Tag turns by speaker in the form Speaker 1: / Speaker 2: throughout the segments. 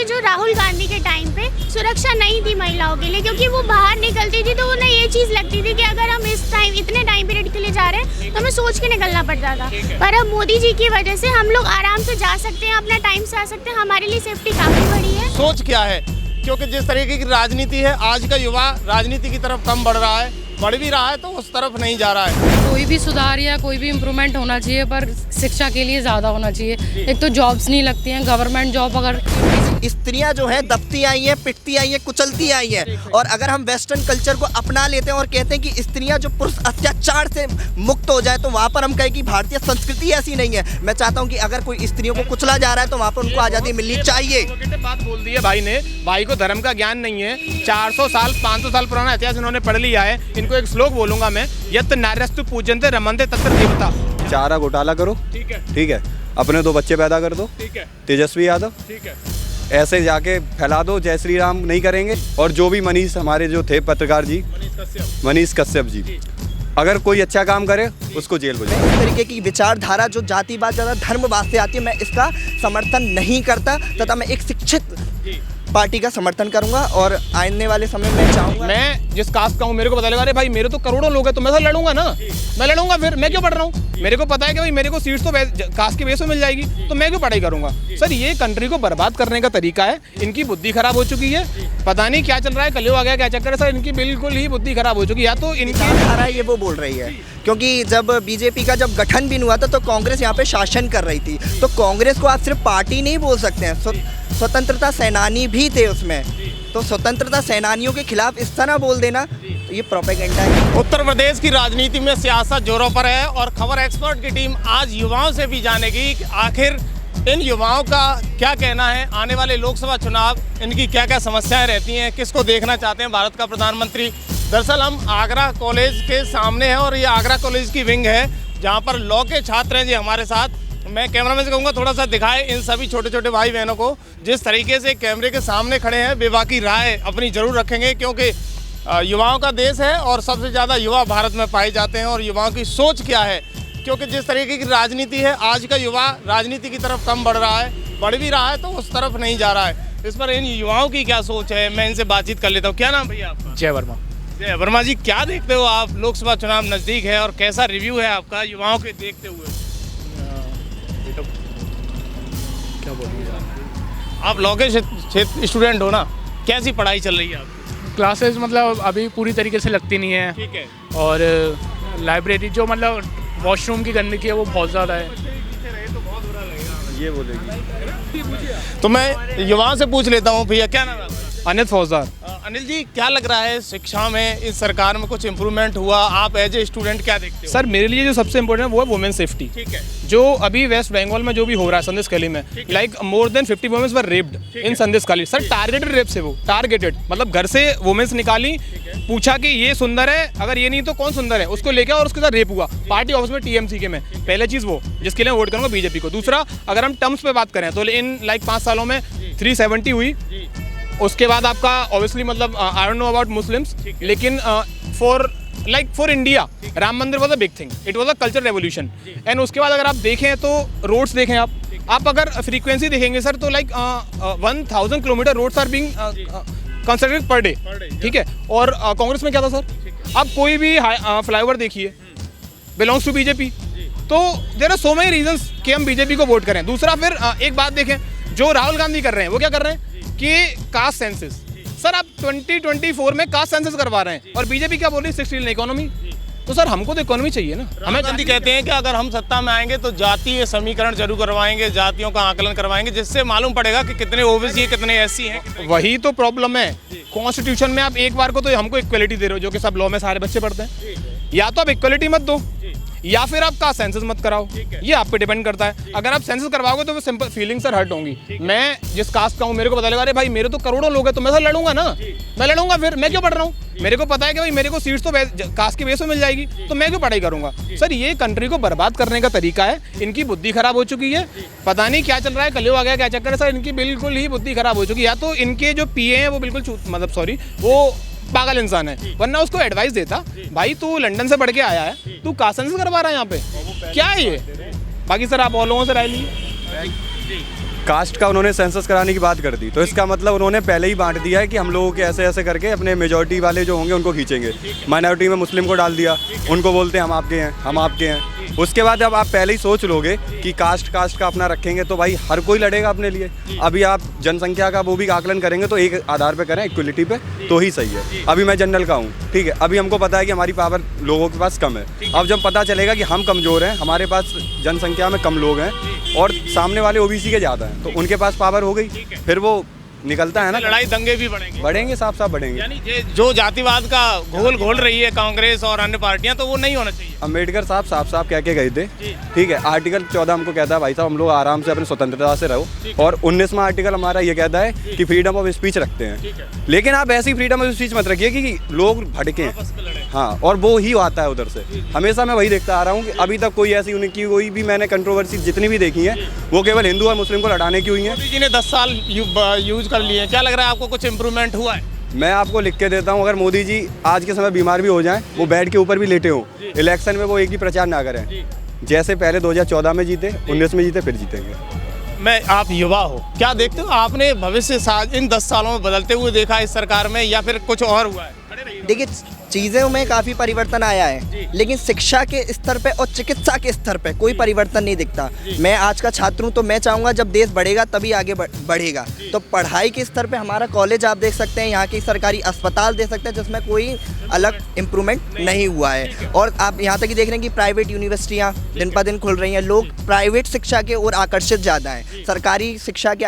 Speaker 1: जो राहुल गांधी के टाइम पे सुरक्षा नहीं थी महिलाओं के लिए, क्योंकि वो बाहर निकलती थी तो उन्हें ये चीज़ लगती थी कि अगर हम इतने टाइम पीरियड के लिए जा रहे हैं तो हमें सोच के निकलना पड़ता था। पर अब मोदी जी की वजह से हम लोग आराम से जा सकते हैं, अपना टाइम से आ सकते हैं, हमारे लिए सेफ्टी काफ़ी बड़ी है।
Speaker 2: सोच क्या है, क्योंकि जिस तरीके की राजनीति है, आज का युवा राजनीति की तरफ कम बढ़ रहा है, बढ़ भी रहा है तो उस तरफ नहीं जा रहा है।
Speaker 3: कोई भी सुधार या कोई भी इम्प्रूवमेंट होना चाहिए, पर शिक्षा के लिए ज़्यादा होना चाहिए। एक तो जॉब्स नहीं लगती हैं, गवर्नमेंट जॉब अगर
Speaker 4: स्त्रियां जो है दबती आई हैं, पिटती आई हैं, कुचलती आई हैं। और अगर हम वेस्टर्न कल्चर को अपना लेते हैं और कहते हैं कि स्त्रियां जो पुरुष अत्याचार से मुक्त हो जाए, तो वहाँ पर हम कहें कि भारतीय संस्कृति ऐसी नहीं है। मैं चाहता हूँ कि अगर कोई स्त्रियों को कुचला जा रहा है तो वहाँ पर उनको आज़ादी मिलनी चाहिए।
Speaker 2: बात बोल दी है भाई ने, भाई को धर्म का ज्ञान नहीं है। 400 साल 500 साल पुराना इतिहास इन्होंने पढ़ लिया है। इनको एक श्लोक बोलूंगा मैं, यत् नार्यस्तु पूजन्ते रमन्ते तत्र देवता।
Speaker 5: चारा घोटाला करो, ठीक है, अपने 2 बच्चे पैदा कर दो,
Speaker 2: ठीक है,
Speaker 5: तेजस्वी यादव,
Speaker 2: ठीक है,
Speaker 5: ऐसे जाके फैला दो, जय श्री राम नहीं करेंगे। और जो भी मनीष हमारे जो थे पत्रकार जी, मनीष कश्यप जी, अगर कोई अच्छा काम करे उसको जेल हो जाए।
Speaker 4: इस तरीके की विचारधारा जो जातिवाद ज़्यादा धर्मवाद से आती है, मैं इसका समर्थन नहीं करता, तथा मैं एक शिक्षित पार्टी का समर्थन करूंगा। और आने वाले समय में चाहूंगा,
Speaker 2: मैं जिस कास्ट का हूँ मेरे को पता लगा, अरे भाई मेरे तो करोड़ों लोग हैं तो मैं तो लड़ूंगा ना, मैं लड़ूंगा। फिर मैं क्यों पढ़ रहा हूँ? मेरे को पता है कि भाई मेरे को सीट्स तो कास्ट के बेस में मिल जाएगी, तो मैं क्यों पढ़ाई करूंगा? सर, ये कंट्री को बर्बाद करने का तरीका है। इनकी बुद्धि खराब हो चुकी है, पता नहीं क्या चल रहा है, कलयुग आ गया क्या चक्कर है सर, इनकी बिल्कुल ही बुद्धि खराब हो चुकी है। या तो इनकी
Speaker 4: धारा ये वो बोल रही है, क्योंकि जब बीजेपी का जब गठन भी हुआ था तो कांग्रेस यहाँ पे शासन कर रही थी। तो कांग्रेस को आप सिर्फ पार्टी नहीं बोल सकते हैं, स्वतंत्रता सेनानी भी थे उसमें। तो स्वतंत्रता सेनानियों के खिलाफ इस तरह बोल देना, तो ये प्रोपेगेंडा है।
Speaker 2: उत्तर प्रदेश की राजनीति में सियासत जोरों पर है और खबर एक्सपर्ट की टीम आज युवाओं से भी जानेगी कि आखिर इन युवाओं का क्या कहना है, आने वाले लोकसभा चुनाव इनकी क्या क्या समस्याएं रहती हैं, किसको देखना चाहते हैं भारत का प्रधानमंत्री। दरअसल हम आगरा कॉलेज के सामने हैं और ये आगरा कॉलेज की विंग है जहाँ पर लॉ के छात्र हैं जी हमारे साथ। मैं कैमरामैन से कहूँगा थोड़ा सा दिखाए इन सभी छोटे छोटे भाई बहनों को, जिस तरीके से कैमरे के सामने खड़े हैं, बेबाकी राय अपनी जरूर रखेंगे, क्योंकि युवाओं का देश है और सबसे ज़्यादा युवा भारत में पाए जाते हैं। और युवाओं की सोच क्या है, क्योंकि जिस तरीके की राजनीति है, आज का युवा राजनीति की तरफ कम बढ़ रहा है, बढ़ भी रहा है तो उस तरफ नहीं जा रहा है। इस पर इन युवाओं की क्या सोच है, मैं इनसे बातचीत कर लेता हूँ। क्या नाम भैया आपका?
Speaker 6: जय वर्मा।
Speaker 2: जय वर्मा जी, क्या देखते हो आप, लोकसभा चुनाव नज़दीक है और कैसा रिव्यू है आपका युवाओं के देखते हुए?
Speaker 6: क्या बोलिए
Speaker 2: आप लॉ के स्टूडेंट हो ना, कैसी पढ़ाई चल रही है आपकी?
Speaker 6: क्लासेस मतलब अभी पूरी तरीके से लगती नहीं है,
Speaker 2: ठीक है,
Speaker 6: और लाइब्रेरी जो मतलब वॉशरूम की गंदगी है वो बहुत ज़्यादा है।
Speaker 5: ये बोलेगी।
Speaker 2: तो मैं युवाओं से पूछ लेता हूँ, भैया क्या नाम है आपका?
Speaker 6: अनिल फौजदार।
Speaker 2: अनिल जी, क्या लग रहा है शिक्षा में इस सरकार में कुछ इम्प्रूवमेंट हुआ? आप एज ए स्टूडेंट क्या देखते हो?
Speaker 6: सर, मेरे लिए जो सबसे इम्पोर्टेंट है वो है वुमेन सेफ्टी।
Speaker 2: ठीक है,
Speaker 6: जो अभी वेस्ट बंगाल में जो भी हो रहा है संदेशखाली में, लाइक मोर देन 50 वुमेन्स वर रेप्ड इन संदेशखाली। सर, टारगेटेड रेप से, वो टारगेटेड मतलब घर से वुमेन्स निकाली, पूछा कि ये सुंदर है, अगर ये नहीं तो कौन सुंदर है, उसको लेके और उसके साथ रेप हुआ पार्टी ऑफिस में टीएमसी के में। पहले चीज़ वो, जिसके लिए वोट करूँगा बीजेपी को। दूसरा, अगर हम टर्म्स पे बात करें तो इन लाइक 5 सालों में 370 हुई। उसके बाद आपका ऑब्वियसली मतलब I don't know about Muslims, लेकिन फॉर इंडिया राम मंदिर was a big thing, it was a culture revolution. And उसके बाद अगर आप देखें तो रोड्स देखें, आप अगर फ्रीक्वेंसी देखेंगे सर तो like 1000 kilometre roads are being constructed per day, ठीक है। और कांग्रेस में क्या था सर, आप कोई भी फ्लाईओवर देखिए, बिलोंग्स टू बीजेपी। तो there are so many reasons कि हम बीजेपी को वोट करें। दूसरा, फिर एक बात देखें, जो राहुल गांधी कर रहे हैं वो क्या कर रहे हैं कि कास्ट सेंसस। सर, आप 2024 में कास्ट सेंसस करवा रहे हैं और बीजेपी क्या बोल रही है, 6 ट्रिलियन इकोनॉमी। तो सर, हमको तो इकोनॉमी चाहिए ना।
Speaker 2: हमें गांधी कहते हैं कि अगर हम सत्ता में आएंगे तो जातीय समीकरण जरूर करवाएंगे, जातियों का आकलन करवाएंगे, जिससे मालूम पड़ेगा कि कितने ओबीसी है, कितने एससी हैं।
Speaker 6: वही तो प्रॉब्लम है। कॉन्स्टिट्यूशन में आप एक बार को तो हमको इक्वलिटी दे रहे हो, जो कि सब लॉ में सारे बच्चे पढ़ते हैं। या तो आप इक्वलिटी मत दो, या फिर आप कास्ट सेंसस मत कराओ, ये आप पे डिपेंड करता है। अगर आप सेंसस करवाओगे तो वो सिंपल फीलिंग सर हर्ट होंगी। मैं जिस कास्ट का हूँ मेरे को पता लगा, अरे भाई मेरे तो करोड़ों लोग हैं तो मैं सर लड़ूंगा ना, मैं लड़ूंगा। फिर मैं क्यों पढ़ रहा हूँ? मेरे को पता है कि भाई मेरे को सीट्स तो कास्ट के बेस में मिल जाएगी, तो मैं क्यों पढ़ाई करूंगा? सर, ये कंट्री को बर्बाद करने का तरीका है। इनकी बुद्धि खराब हो चुकी है, पता नहीं क्या चल रहा है, कलयुग आ गया क्या चक्कर है सर, इनकी बिल्कुल ही बुद्धि खराब हो चुकी है। या तो इनके जो पीए हैं वो बिल्कुल मतलब सॉरी वो पागल इंसान है, वरना उसको एडवाइस देता, भाई तू लंदन से पढ़ के आया है, तू कास्ट सेंसस करवा रहा है यहाँ पे, क्या है ये? बाकी सर आप और लोगों से राय लीजिए।
Speaker 5: कास्ट का उन्होंने सेंसस कराने की बात कर दी, तो इसका मतलब उन्होंने पहले ही बांट दिया है कि हम लोगों के ऐसे ऐसे करके अपने मेजॉरिटी वाले जो होंगे उनको खींचेंगे। माइनॉरिटी में मुस्लिम को डाल दिया, उनको बोलते हैं हम आपके हैं, हम आपके हैं। उसके बाद अब आप पहले ही सोच लोगे कि कास्ट का अपना रखेंगे तो भाई हर कोई लड़ेगा अपने लिए। अभी आप जनसंख्या का वो भी आकलन करेंगे तो एक आधार पे करें, इक्वलिटी पे, तो ही सही है। अभी मैं जनरल का हूँ, ठीक है, अभी हमको पता है कि हमारी पावर लोगों के पास कम है। अब जब पता चलेगा कि हम कमज़ोर हैं, हमारे पास जनसंख्या में कम लोग हैं और सामने वाले ओबीसी के ज़्यादा हैं, तो उनके पास पावर हो गई, फिर वो निकलता है ना,
Speaker 2: लड़ाई दंगे भी बढ़ेंगे
Speaker 5: साफ साफ बढ़ेंगे।
Speaker 2: यानी जो जातिवाद का घोल घोल रही है कांग्रेस और अन्य पार्टियां, तो वो नहीं होना चाहिए।
Speaker 5: अम्बेडकर साहब साफ साफ कह के गए थे, ठीक है, आर्टिकल 14 हमको कहता है भाई साहब हम लोग आराम से अपनी स्वतंत्रता से रहो, और 19वां आर्टिकल हमारा ये कहता है कि फ्रीडम ऑफ स्पीच रखते हैं। लेकिन आप ऐसी फ्रीडम ऑफ स्पीच मत रखिए कि लोग भड़के, हाँ, और वो ही आता है उधर से। हमेशा मैं वही देखता आ रहा हूँ कि अभी तक कोई ऐसी उनकी कोई भी मैंने कंट्रोवर्सी जितनी भी देखी है वो केवल हिंदू और मुस्लिम को लड़ाने की हुई है।
Speaker 2: मोदी जी ने 10 साल यूज कर लिए, क्या लग रहा है आपको कुछ इम्प्रूवमेंट हुआ है?
Speaker 5: मैं आपको लिख के देता हूँ, अगर मोदी जी आज के समय बीमार भी हो जाएं, वो बेड के ऊपर भी लेटे हों, इलेक्शन में वो एक भी प्रचार ना करें, जैसे पहले 2014 में जीते, 19 में जीते, फिर जीतेंगे।
Speaker 2: आप युवा हो, क्या देखते हो आपने भविष्य इन 10 सालों में बदलते हुए देखा इस सरकार में, या फिर कुछ और हुआ है?
Speaker 4: देखिए, चीज़ों में काफ़ी परिवर्तन आया है, लेकिन शिक्षा के स्तर पे और चिकित्सा के स्तर पे कोई परिवर्तन नहीं दिखता। मैं आज का छात्र हूँ, तो मैं चाहूँगा जब देश बढ़ेगा तभी आगे बढ़ेगा। तो पढ़ाई के स्तर पे हमारा कॉलेज आप देख सकते हैं, यहाँ की सरकारी अस्पताल देख सकते हैं, जिसमें कोई अलग इम्प्रूवमेंट नहीं हुआ है। और आप यहाँ तक ही देख रहे हैं कि प्राइवेट यूनिवर्सिटियाँ दिन पर दिन खुल रही हैं, लोग प्राइवेट शिक्षा के ओर आकर्षित ज़्यादा हैं। सरकारी शिक्षा के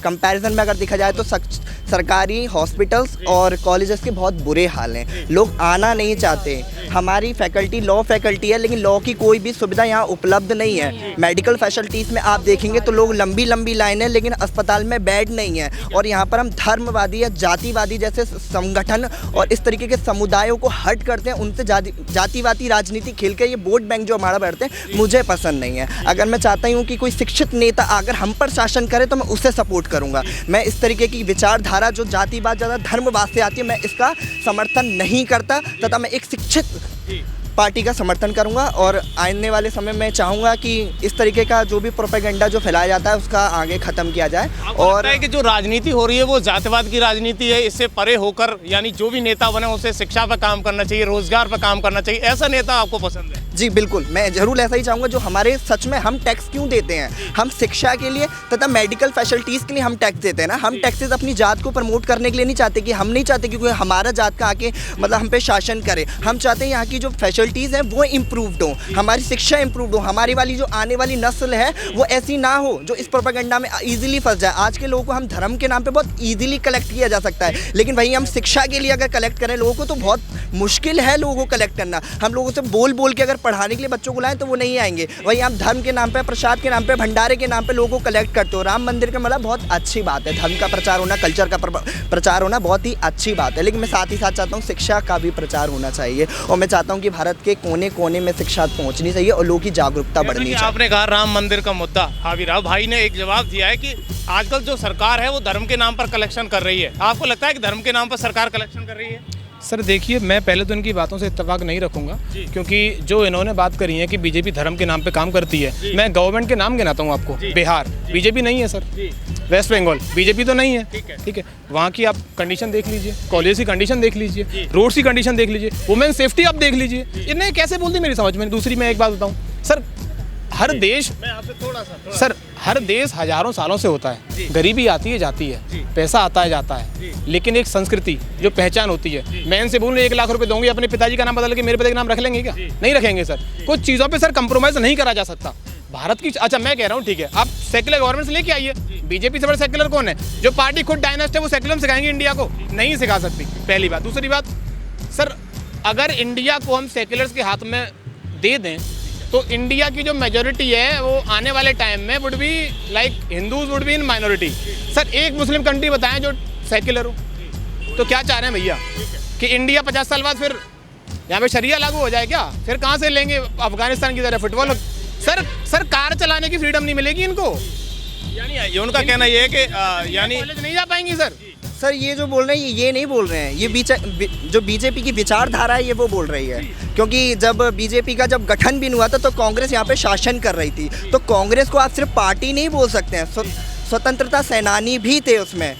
Speaker 4: कंपैरिजन में अगर देखा जाए तो सरकारी हॉस्पिटल्स और कॉलेजेस के बहुत बुरे हाल हैं, लोग आना नहीं चाहते। हमारी फैकल्टी लॉ फैकल्टी है, लेकिन लॉ की कोई भी सुविधा यहाँ उपलब्ध नहीं है। मेडिकल फैसिलिटीज़ में आप देखेंगे तो लोग लंबी लंबी लाइनें, लेकिन अस्पताल में बेड नहीं है। और यहाँ पर हम धर्मवादी या जातिवादी जैसे संगठन और इस तरीके के समुदायों को हट करते हैं, उनसे जातिवादी राजनीति खेल के ये वोट बैंक जो हमारा बैठते हैं, मुझे पसंद नहीं है। अगर मैं चाहता हूँ कि कोई शिक्षित नेता अगर हम पर शासन करे तो मैं उसे सपोर्ट करूँगा। मैं इस तरीके की विचारधारा जो जातिवाद ज़्यादा धर्मवाद से आती है, मैं इसका समर्थन नहीं करता, तथा मैं एक शिक्षित पार्टी का समर्थन करूंगा। और आने वाले समय में चाहूँगा कि इस तरीके का जो भी प्रोपेगेंडा जो फैलाया जाता है उसका आगे ख़त्म किया जाए। और
Speaker 2: है कि जो राजनीति हो रही है वो जातिवाद की राजनीति है, इससे परे होकर यानी जो भी नेता बने उसे शिक्षा पर काम करना चाहिए, रोजगार पर काम करना चाहिए, ऐसा नेता आपको पसंद है?
Speaker 4: जी बिल्कुल, मैं ज़रूर ऐसा ही चाहूँगा। जो हमारे सच में हम टैक्स क्यों देते हैं, हम शिक्षा के लिए तथा मेडिकल फैसिलिटीज़ के लिए हम टैक्स देते हैं ना। हम टैक्सेस अपनी जात को प्रमोट करने के लिए नहीं चाहते, कि हम नहीं चाहते कि कोई हमारा जात का आके मतलब हम पे शासन करे। हम चाहते हैं यहाँ की जो फैसिलिटीज़ हैं वो इम्प्रूव्ड हो, हमारी शिक्षा इम्प्रूव्ड हो, हमारी वाली जो आने वाली नस्ल है वो ऐसी ना हो जो इस प्रोपेगेंडा में ईजिली फंस जाए। आज के लोगों को हम धर्म के नाम पे बहुत ईजिली कलेक्ट किया जा सकता है, लेकिन वहीं हम शिक्षा के लिए अगर कलेक्ट करें लोगों को तो बहुत मुश्किल है लोगों को कलेक्ट करना। हम लोगों से बोल बोल के अगर पढ़ाने के लिए बच्चों को लाएं तो वो नहीं आएंगे। वहीं आप धर्म के नाम पे, प्रसाद के नाम पे, भंडारे के नाम पे लोगों को कलेक्ट करते हो। राम मंदिर का मतलब बहुत अच्छी बात है, धर्म का प्रचार होना, कल्चर का प्रचार होना बहुत ही अच्छी बात है, लेकिन मैं साथ ही साथ चाहता हूँ शिक्षा का भी प्रचार होना चाहिए। और मैं चाहता हूँ कि भारत के कोने कोने में शिक्षा पहुँचनी चाहिए और लोगों की जागरूकता बढ़नी चाहिए।
Speaker 2: आपने कहा राम मंदिर का मुद्दा, हावीराव भाई ने एक जवाब दिया है कि आजकल जो सरकार है वो धर्म के नाम पर कलेक्शन कर रही है। आपको लगता है कि धर्म के नाम पर सरकार कलेक्शन कर रही है?
Speaker 6: सर देखिए, मैं पहले तो इनकी बातों से इत्तेफाक नहीं रखूंगा, क्योंकि जो इन्होंने बात करी है कि बीजेपी धर्म के नाम पे काम करती है, मैं गवर्नमेंट के नाम गिनाता हूँ आपको। बिहार बीजेपी नहीं है सर, वेस्ट बंगाल बीजेपी तो नहीं है, ठीक है, वहाँ की आप कंडीशन देख लीजिए, कॉलेज की कंडीशन देख लीजिए, रोड्स की कंडीशन देख लीजिए, वुमेन सेफ्टी आप देख लीजिए। इन्हें कैसे बोलती मेरी समझ में। दूसरी मैं एक बात बताऊँ सर, हर देश, सर हर देश हजारों सालों से होता है, गरीबी आती है जाती है, पैसा आता है जाता है, लेकिन एक संस्कृति जो पहचान होती है। मैं इनसे बोलूँ 1 लाख रुपए दूंगी, अपने पिताजी का नाम बदल के मेरे पिता का नाम रख लेंगे क्या? नहीं रखेंगे सर। कुछ चीज़ों पे सर कंप्रोमाइज़ नहीं करा जा सकता भारत की। अच्छा मैं कह रहा हूँ ठीक है, आप सेक्युलर गवर्नमेंट से लेके आइए। बीजेपी से बड़ा सेक्युलर कौन है? जो पार्टी खुद डायनेस्ट है वो सेक्युलर सिखाएंगे इंडिया को? नहीं सिखा सकती, पहली बात। दूसरी बात सर, अगर इंडिया को हम सेक्युलर्स के हाथ में दे दें तो इंडिया की जो मेजोरिटी है वो आने वाले टाइम में would be like Hindus would be in minority. Sir एक मुस्लिम कंट्री बताएं जो सेक्युलर हो, तो क्या चाह रहे हैं भैया कि इंडिया 50 साल बाद फिर यहाँ पे शरिया लागू हो जाए क्या? फिर कहाँ से लेंगे अफगानिस्तान की तरह फुटबॉल? सर कार चलाने की फ्रीडम नहीं मिलेगी इनको।
Speaker 2: यानी उनका कहना ये है कि यानी
Speaker 6: कॉलेज नहीं जा पाएंगी
Speaker 4: सर ये जो बोल रहे हैं ये नहीं बोल रहे हैं, ये जो बीजेपी की विचारधारा है ये वो बोल रही है। क्योंकि जब बीजेपी का जब गठन भी हुआ था तो कांग्रेस यहाँ पे शासन कर रही थी, तो कांग्रेस को आप सिर्फ पार्टी नहीं बोल सकते हैं। स्वतंत्रता सेनानी भी थे उसमें,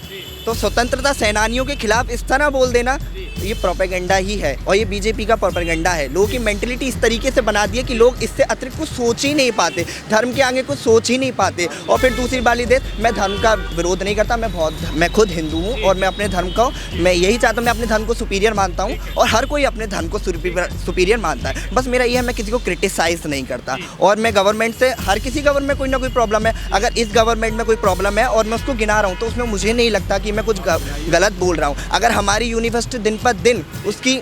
Speaker 4: तो स्वतंत्रता सेनानियों के खिलाफ इस तरह बोल देना ये प्रोपेगेंडा ही है और ये बीजेपी का प्रोपेगेंडा है। लोगों की मेंटलिटी इस तरीके से बना दी है कि लोग इससे अतिरिक्त कुछ सोच ही नहीं पाते, धर्म के आगे कुछ सोच ही नहीं पाते। और फिर दूसरी बात ये, मैं धर्म का विरोध नहीं करता, मैं खुद हिंदू हूँ और मैं अपने धर्म को मैं यही चाहता हूँ, मैं अपने धर्म को सुपीरियर मानता हूँ और हर कोई अपने धर्म को सुपीरियर मानता है। बस मेरा ये है, मैं किसी को क्रिटिसाइज नहीं करता और मैं गवर्नमेंट से, हर किसी गवर्नमेंट में कोई ना कोई प्रॉब्लम है, अगर इस गवर्नमेंट में कोई प्रॉब्लम है और मैं उसको गिना रहा हूँ तो उसमें मुझे नहीं लगता कि मैं कुछ गलत बोल रहा हूँ। अगर हमारी यूनिवर्सिटी दिन पर दिन उसकी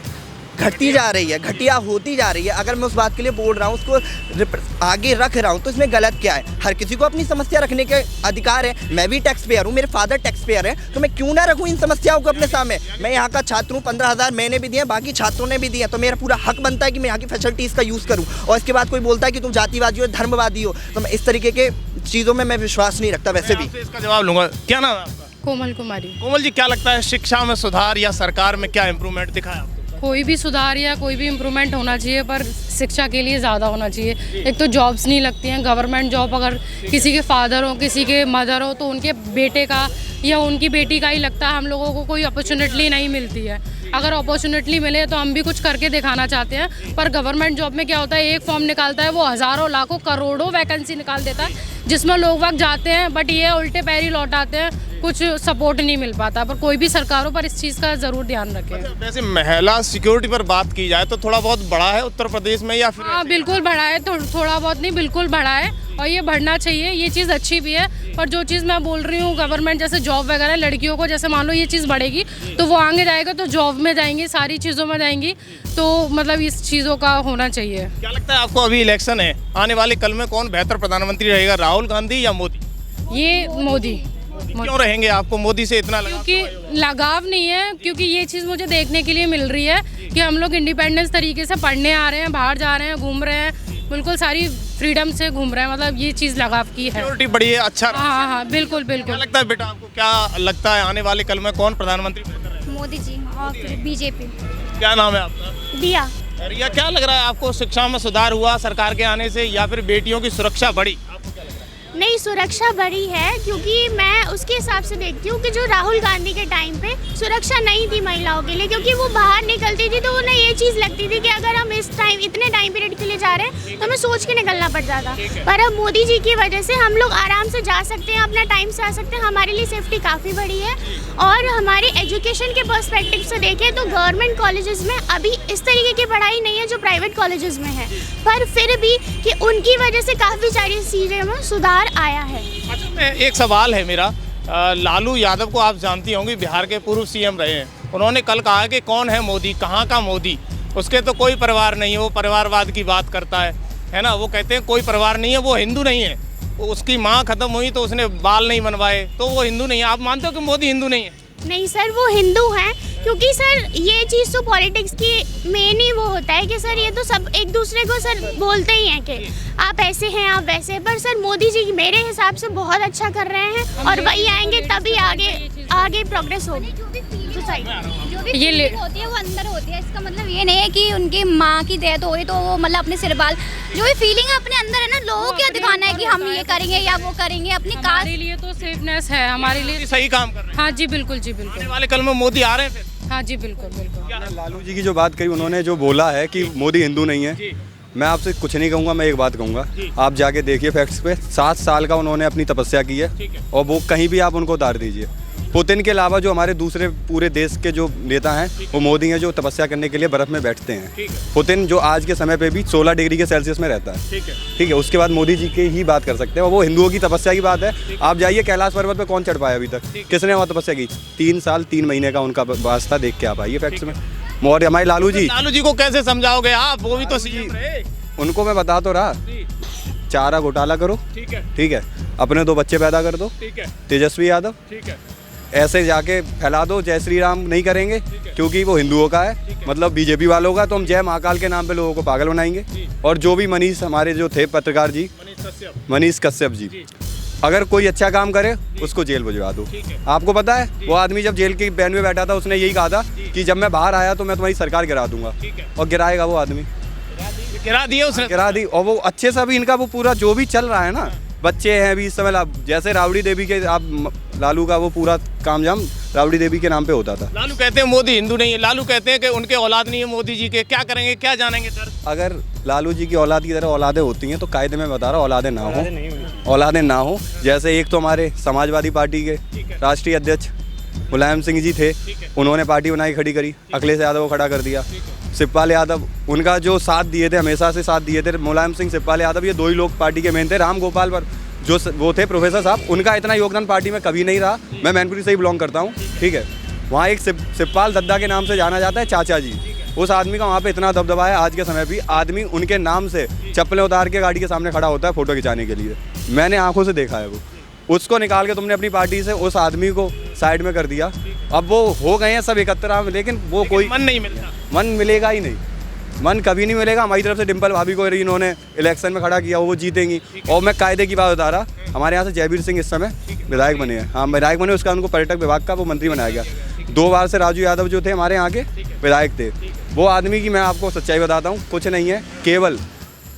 Speaker 4: घटती जा रही है, घटिया होती जा रही है, अगर मैं उस बात के लिए बोल रहा हूँ, उसको आगे रख रहा हूँ, तो इसमें गलत क्या है? हर किसी को अपनी समस्या रखने के अधिकार है। मैं भी टैक्स पेयर हूँ, मेरे फादर टैक्स पेयर हैं, तो मैं क्यों ना रखूँ इन समस्याओं को अपने सामने? मैं यहाँ का छात्र हूँ, 15,000 मैंने भी दिए, बाकी छात्रों ने भी दिए, तो मेरा पूरा हक बनता है कि मैं यहाँ की फैसिलिटीज़ का यूज़ करूँ। और इसके बाद कोई बोलता है कि तुम जातिवादी हो, धर्मवादी हो, तो मैं इस तरीके के चीज़ों में मैं विश्वास नहीं रखता। वैसे भी
Speaker 2: इसका जवाब लूँगा। क्या नाम है आपका?
Speaker 3: कोमल कुमारी।
Speaker 2: कोमल जी, क्या लगता है शिक्षा में सुधार या सरकार में क्या इम्प्रूवमेंट दिखा है आपको?
Speaker 3: कोई भी सुधार या कोई भी इम्प्रूवमेंट होना चाहिए, पर शिक्षा के लिए ज़्यादा होना चाहिए। एक तो जॉब्स नहीं लगती हैं, गवर्नमेंट जॉब अगर किसी के फादर हो, किसी के मदर हो, तो उनके बेटे का या उनकी बेटी का ही लगता है। हम लोगों को कोई अपॉर्चुनिटी नहीं मिलती है। अगर अपॉर्चुनिटी मिले तो हम भी कुछ करके दिखाना चाहते हैं, पर गवर्नमेंट जॉब में क्या होता है, एक फॉर्म निकालता है, वो हज़ारों लाखों करोड़ों वैकेंसी निकाल देता है, जिसमें लोग वक्त जाते हैं, बट ये उल्टे पैर ही लौट आते हैं, कुछ सपोर्ट नहीं मिल पाता। पर कोई भी सरकारों पर इस चीज़ का ज़रूर ध्यान रखें।
Speaker 2: वैसे महिला सिक्योरिटी पर बात की जाए तो थोड़ा बहुत बढ़ा है उत्तर प्रदेश में, या फिर?
Speaker 3: हाँ, बिल्कुल बढ़ा है, थोड़ा बहुत नहीं, बिल्कुल बढ़ा है और ये बढ़ना चाहिए। ये चीज़ अच्छी भी है, पर जो चीज़ मैं बोल रही हूँ, गवर्नमेंट जैसे जॉब वगैरह लड़कियों को, जैसे मान लो ये चीज़ बढ़ेगी तो वो आगे जाएगा तो जॉब में जाएंगी, सारी चीज़ों में जाएंगी, तो मतलब इस चीज़ों का होना चाहिए।
Speaker 2: क्या लगता है आपको, अभी इलेक्शन है, आने वाले कल में कौन बेहतर प्रधानमंत्री रहेगा, राहुल गांधी या मोदी?
Speaker 3: ये मोदी।
Speaker 2: क्यों रहेंगे? आपको मोदी से इतना लगाव?
Speaker 3: क्योंकि लगाव नहीं है, क्योंकि ये चीज़ मुझे देखने के लिए मिल रही है कि हम लोग इंडिपेंडेंस तरीके से पढ़ने आ रहे हैं, बाहर जा रहे हैं, घूम रहे हैं, बिल्कुल सारी फ्रीडम से घूम रहे हैं, मतलब ये चीज़ लगाव की है।
Speaker 2: सिक्योरिटी बड़ी है, अच्छा।
Speaker 3: हाँ हाँ, बिल्कुल बिल्कुल।
Speaker 2: क्या लगता है बेटा आपको, क्या लगता है आने वाले कल में कौन प्रधानमंत्री बेहतर रहेगा?
Speaker 1: मोदी जी और फिर बीजेपी।
Speaker 2: क्या नाम है आपका?
Speaker 1: दिया।
Speaker 2: रिया, क्या लग रहा है आपको, शिक्षा में सुधार हुआ सरकार के आने से या फिर बेटियों की सुरक्षा बढ़ी?
Speaker 1: नहीं, सुरक्षा बढ़ी है, क्योंकि मैं उसके हिसाब से देखती हूँ कि जो राहुल गांधी के टाइम पे सुरक्षा नहीं थी महिलाओं के लिए, क्योंकि वो बाहर निकलती थी तो उन्हें ये चीज़ लगती थी कि अगर हम इतने टाइम पीरियड के लिए जा रहे हैं तो हमें सोच के निकलना पड़ जाता। पर अब मोदी जी की वजह से हम लोग आराम से जा सकते हैं, अपना टाइम से आ सकते हैं, हमारे लिए सेफ्टी काफ़ी बढ़ी है। और हमारे एजुकेशन के पर्सपेक्टिव से देखें तो गवर्नमेंट कॉलेजेस में अभी इस तरीके की पढ़ाई नहीं है जो प्राइवेट कॉलेजेस में है, पर फिर भी कि उनकी वजह से काफ़ी सारी चीज़ों में सुधार आया है।
Speaker 2: अच्छा, मैं एक सवाल है मेरा, लालू यादव को आप जानती होंगी, बिहार के पूर्व सीएम रहे हैं। उन्होंने कल कहा कि कौन है मोदी, कहाँ का मोदी, उसके तो कोई परिवार नहीं है, वो परिवारवाद की बात करता है ना। वो कहते हैं कोई परिवार नहीं है, वो हिंदू नहीं है, उसकी माँ खत्म हुई तो उसने बाल नहीं बनवाए, तो वो हिंदू नहीं है। आप मानते हो कि मोदी हिंदू नहीं है?
Speaker 1: नहीं सर, वो हिंदू हैं, क्योंकि सर ये चीज़ तो पॉलिटिक्स की मेन ही वो होता है कि सर ये तो सब एक दूसरे को सर बोलते ही हैं कि आप ऐसे हैं, आप वैसे हैं। पर सर मोदी जी मेरे हिसाब से बहुत अच्छा कर रहे हैं और वही आएंगे तभी आगे प्रोग्रेस होगी सोसाइटी।
Speaker 7: जो भी फीलिंग होती है वो अंदर होती है, इसका मतलब ये नहीं है कि उनकी माँ की डेथ हो रही तो वो मतलब अपने सिर बाल, जो भी फीलिंग है अपने अंदर है ना, लोगों क्या दिखाना है कि हम ये करेंगे या वो करेंगे, अपनी
Speaker 3: हमारे लिए तो सेफनेस है, हमारे लिए
Speaker 2: सही काम कर रहे हैं।
Speaker 3: हाँ जी, बिल्कुल जी, बिल्कुल।
Speaker 2: आने वाले कल में मोदी आ रहे हैं फिर?
Speaker 3: हाँ जी, बिल्कुल बिल्कुल।
Speaker 5: लालू जी की जो बात कही, उन्होंने जो बोला है कि मोदी हिंदू नहीं है, मैं आपसे कुछ नहीं कहूँगा, मैं एक बात कहूँगा, आप जाके देखिए फैक्ट्स पे, 7 साल का उन्होंने अपनी तपस्या की है और वो कहीं भी आप उनको उतार दीजिए। पुतिन के अलावा जो हमारे दूसरे पूरे देश के जो नेता हैं वो मोदी हैं, जो तपस्या करने के लिए बर्फ़ में बैठते हैं। पुतिन जो आज के समय पे भी 16 डिग्री के सेल्सियस में रहता है, ठीक है। उसके बाद मोदी जी की ही बात कर सकते हैं, और वो हिंदुओं की तपस्या की बात है। आप जाइए कैलाश पर्वत पे, कौन चढ़ पाया अभी तक, किसने वहाँ तपस्या की? 3 साल 3 महीने का उनका वास्ता, देख के आप आइए फैक्ट्स में। और हमारे लालू जी
Speaker 2: को कैसे समझाओगे आप? वो भी तो सीएम रहे।
Speaker 5: उनको मैं बता तो रहा, चारा घोटाला करो, ठीक है, अपने 2 बच्चे पैदा कर दो, तेजस्वी यादव, ऐसे जाके फैला दो, जय श्री राम नहीं करेंगे क्योंकि वो हिंदुओं का है, मतलब बीजेपी वालों का, तो हम जय महाकाल के नाम पे लोगों को पागल बनाएंगे। और जो भी मनीष हमारे जो थे पत्रकार जी, मनीष कश्यप जी, अगर कोई अच्छा काम करे उसको जेल भिजवा दो। आपको पता है वो आदमी जब जेल की बैन में बैठा था, उसने यही कहा था कि जब मैं बाहर आया तो मैं तुम्हारी सरकार गिरा दूंगा, और गिराएगा वो आदमी,
Speaker 2: गिरा दिया उसने,
Speaker 5: गिरा दी। और वो अच्छे से अभी इनका वो पूरा जो भी चल रहा है ना, बच्चे हैं अभी इस समय जैसे राबड़ी देवी के आप लालू का वो पूरा कामजाम राबड़ी देवी के नाम पे होता था।
Speaker 2: लालू कहते हैं मोदी हिंदू नहीं है, लालू कहते हैं कि उनके औलाद नहीं है मोदी जी के, क्या करेंगे, क्या जानेंगे सर?
Speaker 5: अगर लालू जी की औलाद की तरह औलादें होती हैं तो कायदे में बता रहा हूँ औलादें ना हो, औलादें ना हो। जैसे एक तो हमारे समाजवादी पार्टी के राष्ट्रीय अध्यक्ष मुलायम सिंह जी थे, उन्होंने पार्टी बनाई खड़ी करी, अखिलेश यादव को खड़ा कर दिया। शिवपाल यादव उनका जो साथ दिए थे, हमेशा से साथ दिए थे, मुलायम सिंह शिवपाल यादव ये दो ही लोग पार्टी के मेन थे। राम गोपाल पर जो वो थे प्रोफेसर साहब, उनका इतना योगदान पार्टी में कभी नहीं रहा। मैं मैनपुरी से ही बिलोंग करता हूँ, ठीक है। वहाँ एक शिवपाल दद्दा के नाम से जाना जाता है, चाचा जी। उस आदमी का वहाँ पे इतना दबदबा है, आज के समय भी आदमी उनके नाम से चप्पलें उतार के गाड़ी के सामने खड़ा होता है फ़ोटो खिंचाने के लिए। मैंने आंखों से देखा है वो। उसको निकाल के तुमने अपनी पार्टी से उस आदमी को साइड में कर दिया। अब वो हो गए हैं सब एकत्र, लेकिन वो कोई
Speaker 2: मन नहीं मिलता,
Speaker 5: मन मिलेगा ही नहीं, मन कभी नहीं मिलेगा। हमारी तरफ से डिम्पल भाभी को इन्होंने इलेक्शन में खड़ा किया, वो जीतेंगी। और मैं कायदे की बात बता रहा, हमारे यहाँ से जयवीर सिंह इस समय विधायक बने हैं। हाँ, विधायक बने, उसका उनको पर्यटक विभाग का वो मंत्री बनाया गया। 2 बार से राजू यादव जो थे हमारे यहाँ के विधायक थे। वो आदमी की मैं आपको सच्चाई बताता हूँ, कुछ नहीं है, केवल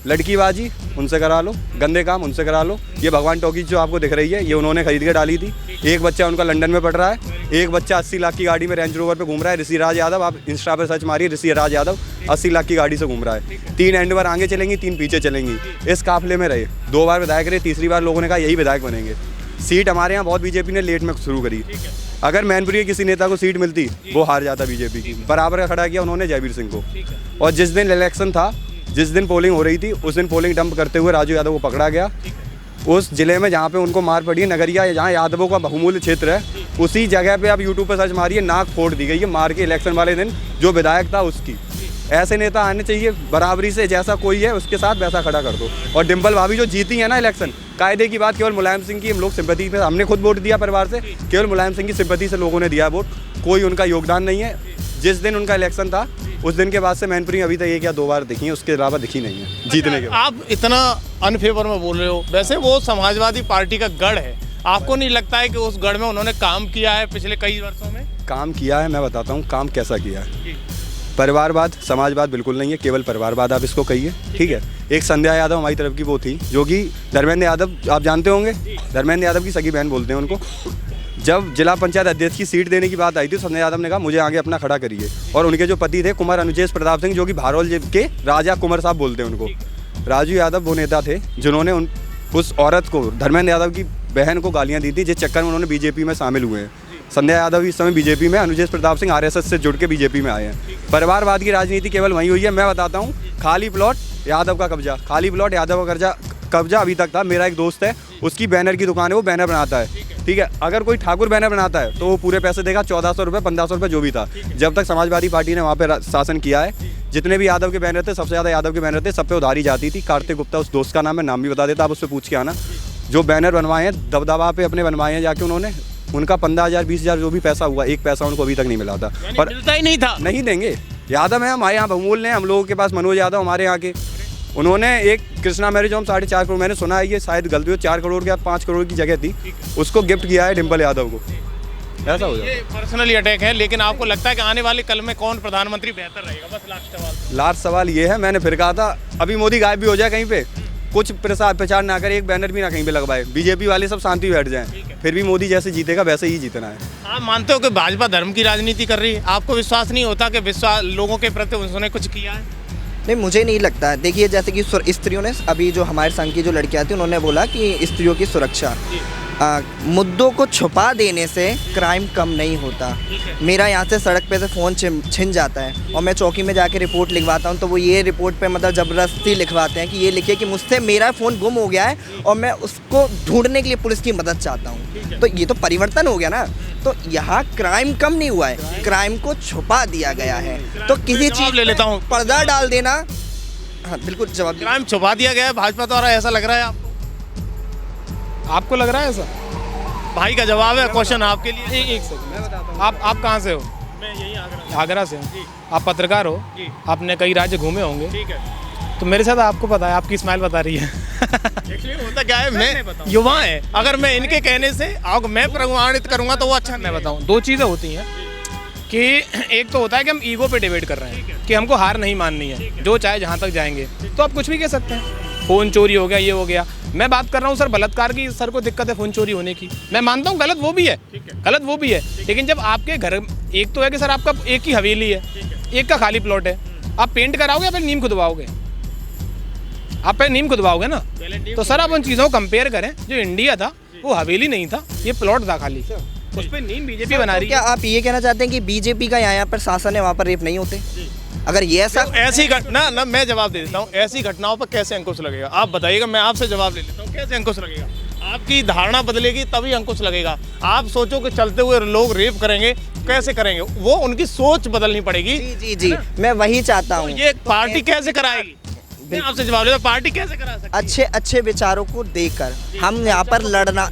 Speaker 5: लड़कीबाजी उनसे करा लो, गंदे काम उनसे करा लो। ये भगवान टॉकीज जो आपको दिख रही है, ये उन्होंने खरीद के डाली थी। एक बच्चा उनका लंदन में पढ़ रहा है, एक बच्चा 80 लाख की गाड़ी में रेंज रोवर पे घूम रहा है। ऋषि राज यादव, आप इंस्टा पर सर्च मारिए, ऋषि राज यादव 80 लाख की गाड़ी से घूम रहा है। 3 एंडवर आगे चलेंगी, 3 पीछे चलेंगी। इस काफिले में रहे, 2 बार विधायक रहे, तीसरी बार लोगों ने कहा यही विधायक बनेंगे। सीट हमारे यहाँ बहुत बीजेपी ने लेट में शुरू करी। अगर मैनपुरी के किसी नेता को सीट मिलती, वो हार जाता बीजेपी की। बराबर का खड़ा किया उन्होंने जयवीर सिंह को। और जिस दिन इलेक्शन था, जिस दिन पोलिंग हो रही थी, उस दिन पोलिंग डंप करते हुए राजू यादव को पकड़ा गया। उस जिले में जहाँ पे उनको मार पड़ी है, नगरिया, जहाँ यादवों का बहुमूल्य क्षेत्र है, उसी जगह पे आप यूट्यूब पर सर्च मारिए, नाक फोड़ दी गई है मार के इलेक्शन वाले दिन जो विधायक था उसकी। ऐसे नेता आने चाहिए बराबरी से, जैसा कोई है उसके साथ वैसा खड़ा कर दो। और डिम्पल भाभी जो जीती है ना इलेक्शन, कायदे की बात, केवल मुलायम सिंह की हम लोग सिंपैथी में, हमने खुद वोट दिया परिवार से, केवल मुलायम सिंह की सिंपैथी से लोगों ने दिया वोट, कोई उनका योगदान नहीं है। जिस दिन उनका इलेक्शन था, उस दिन के बाद से मैनपुरी अभी तक 1 या 2 बार दिखी है, उसके अलावा दिखी नहीं है जीतने के बाद।
Speaker 2: आप इतना अनफेवर में बोल रहे हो, वैसे वो समाजवादी पार्टी का गढ़ है, आपको नहीं लगता है कि उस गढ़ में उन्होंने काम किया है पिछले कई वर्षों में?
Speaker 5: काम किया है, मैं बताता हूँ काम कैसा किया है। परिवारवाद, समाजवाद बिल्कुल नहीं है, केवल परिवारवाद आप इसको कहिए, ठीक है। एक संध्या यादव हमारी तरफ की वो थी, जो कि धर्मेंद्र यादव आप जानते होंगे, धर्मेंद्र यादव की सगी बहन बोलते हैं उनको। जब जिला पंचायत अध्यक्ष की सीट देने की बात आई थी, संजय यादव ने कहा मुझे आगे अपना खड़ा करिए। और उनके जो पति थे कुमार अनुजेश प्रताप सिंह, जो कि भारोल के राजा कुंवर साहब बोलते हैं उनको। राजू यादव वो नेता थे जिन्होंने उस औरत को, धर्मेंद्र यादव की बहन को गालियाँ दी थी, जिस चक्कर में उन्होंने बीजेपी में शामिल हुए हैं। संध्या यादव इस समय बीजेपी में, अनुजेश प्रताप सिंह आरएसएस से जुड़ के बीजेपी में आए हैं। परिवारवाद की राजनीति केवल वहीं हुई है। मैं बताता हूँ, खाली प्लॉट यादव का कब्जा, खाली प्लॉट यादव का कब्जा अभी तक था। मेरा एक दोस्त है, उसकी बैनर की दुकान है, वो बैनर बनाता है, ठीक है। अगर कोई ठाकुर बैनर बनाता है तो वो पूरे पैसे देगा, 1400 रुपये, 1500 रुपये जो भी था। जब तक समाजवादी पार्टी ने वहाँ पे शासन किया है, जितने भी यादव के बैनर थे, सबसे ज़्यादा यादव के बैनर थे, सब पे उधारी जाती थी। कार्तिक गुप्ता उस दोस्त का नाम है, नाम भी बता देता, आप उससे पूछ के आना। जो बैनर बनवाए हैं दबदबा पे अपने बनवाए हैं जाके उन्होंने, उनका 15,000 20,000 जो भी पैसा हुआ, एक पैसा उनको अभी तक नहीं मिला था।
Speaker 2: और मिलता ही नहीं था,
Speaker 5: नहीं देंगे। यादव है हमारे यहाँ बहुमूल्य हैं, हम लोगों के पास मनोज यादव हमारे यहाँ के, उन्होंने एक कृष्णा मैरिज होम 4.5 करोड़, मैंने सुना है ये शायद गलती हो 4 करोड़ या 5 करोड़ की जगह थी, उसको गिफ्ट किया है डिम्पल यादव को। ऐसा हो जाए,
Speaker 2: ये पर्सनली अटैक है। लेकिन आपको लगता है कि आने वाले कल में कौन प्रधानमंत्री बेहतर रहेगा? बस लास्ट सवाल।
Speaker 5: लास्ट सवाल ये है, मैंने फिर कहा था अभी मोदी गायब भी हो जाए कहीं पे, कुछ प्रचार ना करे, एक बैनर भी ना कहीं पे लगवाए, बीजेपी वाले सब शांति बैठ जाएं, फिर भी मोदी जैसे जीतेगा वैसे ही जीतना है।
Speaker 2: आप मानते हो कि भाजपा धर्म की राजनीति कर रही है? आपको विश्वास नहीं होता कि विश्वास लोगों के प्रति उन्होंने कुछ किया है?
Speaker 4: नहीं, मुझे नहीं लगता। देखिए, जैसे कि स्त्रियों ने, अभी जो हमारे संघ की जो लड़कियां थी, उन्होंने बोला कि स्त्रियों की सुरक्षा, मुद्दों को छुपा देने से क्राइम कम नहीं होता। मेरा यहाँ से सड़क पे से फ़ोन छिन जाता है और मैं चौकी में जाके रिपोर्ट लिखवाता हूँ, तो वो ये रिपोर्ट पे मतलब ज़बरदस्ती लिखवाते हैं कि ये लिखिए कि मुझसे मेरा फ़ोन गुम हो गया है और मैं उसको ढूंढने के लिए पुलिस की मदद चाहता हूँ। तो ये तो परिवर्तन हो गया ना। तो यहाँ क्राइम कम नहीं हुआ है, क्राइम को छुपा दिया गया है। तो किसी चीज़
Speaker 2: ले लेता हूँ,
Speaker 4: पर्दा डाल देना, हाँ बिल्कुल जवाब।
Speaker 2: क्राइम छुपा दिया गया है भाजपा द्वारा, ऐसा लग रहा है आपको?
Speaker 6: आपको लग रहा है ऐसा?
Speaker 2: भाई का जवाब है, क्वेश्चन आपके लिए।
Speaker 6: एक सेकंड मैं बताता हूँ। आप कहाँ से हो?
Speaker 2: मैं यही आगरा।
Speaker 6: आगरा से हूँ। आप पत्रकार हो, आपने कई राज्य घूमे होंगे,
Speaker 2: ठीक है।
Speaker 6: तो मेरे साथ आपको पता है, आपकी स्माइल बता रही है।
Speaker 2: एक्चुअली होता क्या है, मैं युवा है, अगर मैं इनके कहने से अगर मैं प्रमाणित करूंगा तो वो अच्छा।
Speaker 6: मैं बताऊँ, 2 चीज़ें होती हैं कि एक तो होता है कि हम ईगो पे डिबेट कर रहे हैं कि हमको हार नहीं माननी है, जो चाहे जहाँ तक जाएंगे, तो आप कुछ भी कह सकते हैं। फ़ोन चोरी हो गया, ये हो गया, मैं बात कर रहा हूँ सर बलात्कार की, सर को दिक्कत है फोन चोरी होने की, मैं मानता हूँ गलत वो भी है, गलत वो भी है, लेकिन जब आपके घर एक तो है कि सर आपका एक ही हवेली है, एक का खाली प्लॉट है, आप पेंट कराओगे या फिर नीम खुदवाओगे? आप पहले नीम खुदवाओगे ना। तो सर आप उन चीज़ों को कंपेयर करें, जो इंडिया था वो हवेली नहीं था, ये प्लॉट था खाली, उस पर नीम बीजेपी बना रही है।
Speaker 4: क्या आप ये कहना चाहते हैं कि बीजेपी का यहाँ पर शासन है, वहाँ पर रेप नहीं होते? अगर ये ऐसा
Speaker 2: तो ऐसी घटना ना, मैं जवाब दे देता हूँ, ऐसी घटनाओं पर कैसे अंकुश लगेगा आप बताइएगा, मैं आपसे जवाब ले लेता हूँ, कैसे अंकुश लगेगा? आपकी धारणा बदलेगी तभी अंकुश लगेगा। आप सोचो कि चलते हुए लोग रेप करेंगे, कैसे करेंगे? वो उनकी सोच बदलनी पड़ेगी।
Speaker 4: जी जी, मैं वही चाहता हूँ।
Speaker 2: ये पार्टी कैसे कराएगी? मैं आपसे जवाब लेता हूँ, पार्टी कैसे करा सकती है?
Speaker 4: अच्छे अच्छे विचारों को देकर हम यहाँ पर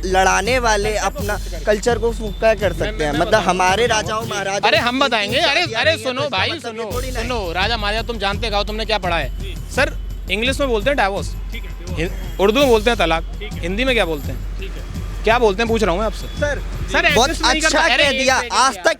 Speaker 4: लड़ाने वाले अपना कल्चर को क्या कर सकते हैं? मतलब हमारे राजाओं महाराज,
Speaker 6: अरे हम बताएंगे, अरे सुनो भाई, सुनो राजा महाराजा तुम जानते गाओ, तुमने क्या पढ़ा है? सर इंग्लिश में बोलते हैं डाइवोर्स, उर्दू में बोलते हैं तलाक, हिंदी में क्या बोलते हैं? क्या बोलते हैं पूछ रहा हूँ मैं आपसे। सर
Speaker 4: बहुत अच्छा कह दिया। आज तक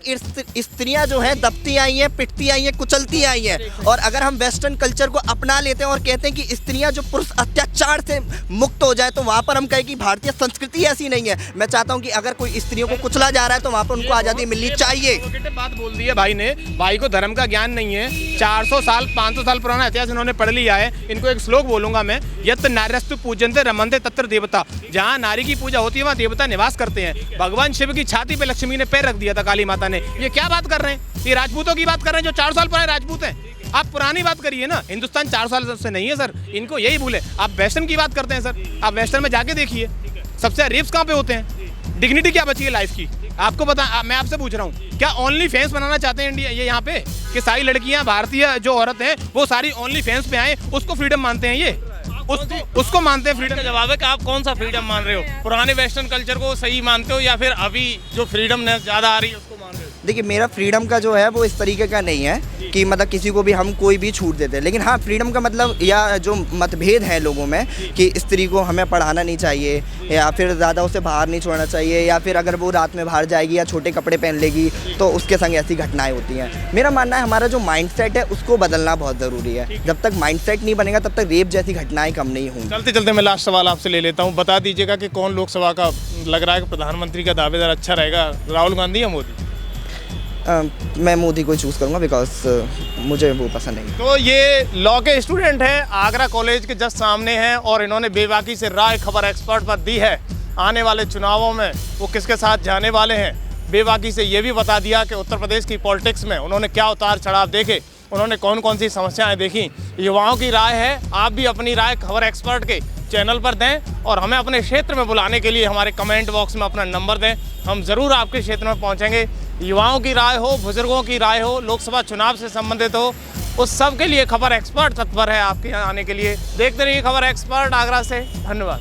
Speaker 4: स्त्रियां जो हैं दबती आई हैं, पिटती आई हैं, कुचलती आई हैं, और अगर हम वेस्टर्न कल्चर को अपना लेते हैं और कहते हैं कि स्त्रियां जो पुरुष अत्याचार से मुक्त हो जाए, तो वहाँ पर हम कहें कि भारतीय संस्कृति ऐसी नहीं है। मैं चाहता हूँ कि अगर कोई स्त्रियों को कुचला जा रहा है तो वहाँ पर उनको आज़ादी मिलनी चाहिए।
Speaker 6: बात बोल दी है भाई ने, भाई को धर्म का ज्ञान नहीं है, 400 साल 500 साल पुराना इतिहास इन्होंने पढ़ लिया है। इनको एक श्लोक बोलूंगा मैं, यत नार्यस्तु पूजन्ते रमन्ते तत्र देवता। जहाँ नारी की पूजा होती है वहाँ देवता निवास करते हैं। भगवान शिव की छाती पे लक्ष्मी ने पैर रख दिया था, काली माता ने। ये क्या बात कर रहे हैं? ये राजपूतों की बात कर रहे हैं जो 400 साल पुराने राजपूत हैं। आप पुरानी बात करिए ना, हिंदुस्तान 400 साल से नहीं है सर, इनको यही भूले। आप वेस्टर्न की बात करते हैं सर, आप वेस्टर्न में जाके देखिए सबसे रेप्स कहाँ पे होते हैं, डिग्निटी क्या बची है लाइफ की? आपको पता, मैं आपसे पूछ रहा हूँ, क्या ओनली फैंस बनाना चाहते हैं इंडिया ये यहाँ पे कि सारी लड़कियाँ भारतीय जो औरत हैं वो सारी ओनली फैंस पे आए, उसको फ्रीडम मानते हैं? ये उसको मानते हैं फ्रीडम
Speaker 2: का जवाब है कि आप कौन सा फ्रीडम मान रहे हो? पुराने वेस्टर्न कल्चर को सही मानते हो या फिर अभी जो फ्रीडम ज़्यादा आ रही है उसको मान रहे हो?
Speaker 4: देखिए, मेरा फ्रीडम का जो है वो इस तरीके का नहीं है कि मतलब किसी को भी हम कोई भी छूट देते हैं, लेकिन हाँ फ्रीडम का मतलब या जो मतभेद हैं लोगों में कि स्त्री को हमें पढ़ाना नहीं चाहिए या फिर ज़्यादा उसे बाहर नहीं छोड़ना चाहिए, या फिर अगर वो रात में बाहर जाएगी या छोटे कपड़े पहन लेगी तो उसके संग ऐसी घटनाएं होती हैं। मेरा मानना है हमारा जो माइंडसेट है उसको बदलना बहुत ज़रूरी है। जब तक माइंडसेट नहीं बनेगा तब तक रेप जैसी घटनाएं कम नहीं होंगी।
Speaker 2: चलते चलते मैं लास्ट सवाल आपसे ले लेता हूँ, बता दीजिएगा कि कौन लोकसभा का लग रहा है कि प्रधानमंत्री का दावेदार अच्छा रहेगा, राहुल गांधी या मोदी?
Speaker 4: मैं मोदी को चूज़ करूँगा बिकॉज मुझे वो पसंद नहीं।
Speaker 2: तो ये लॉ के स्टूडेंट हैं, आगरा कॉलेज के जस्ट सामने हैं, और इन्होंने बेबाकी से राय खबर एक्सपर्ट पर दी है आने वाले चुनावों में वो किसके साथ जाने वाले हैं। बेबाकी से ये भी बता दिया कि उत्तर प्रदेश की पॉलिटिक्स में उन्होंने क्या उतार चढ़ाव देखे, उन्होंने कौन कौन सी समस्याएं देखी। युवाओं की राय है, आप भी अपनी राय खबर एक्सपर्ट के चैनल पर दें और हमें अपने क्षेत्र में बुलाने के लिए हमारे कमेंट बॉक्स में अपना नंबर दें, हम ज़रूर आपके क्षेत्र में पहुंचेंगे। युवाओं की राय हो, बुजुर्गों की राय हो, लोकसभा चुनाव से संबंधित हो, उस सब के लिए खबर एक्सपर्ट तत्पर है आपके यहाँ आने के लिए। देखते रहिए खबर एक्सपर्ट आगरा से। धन्यवाद।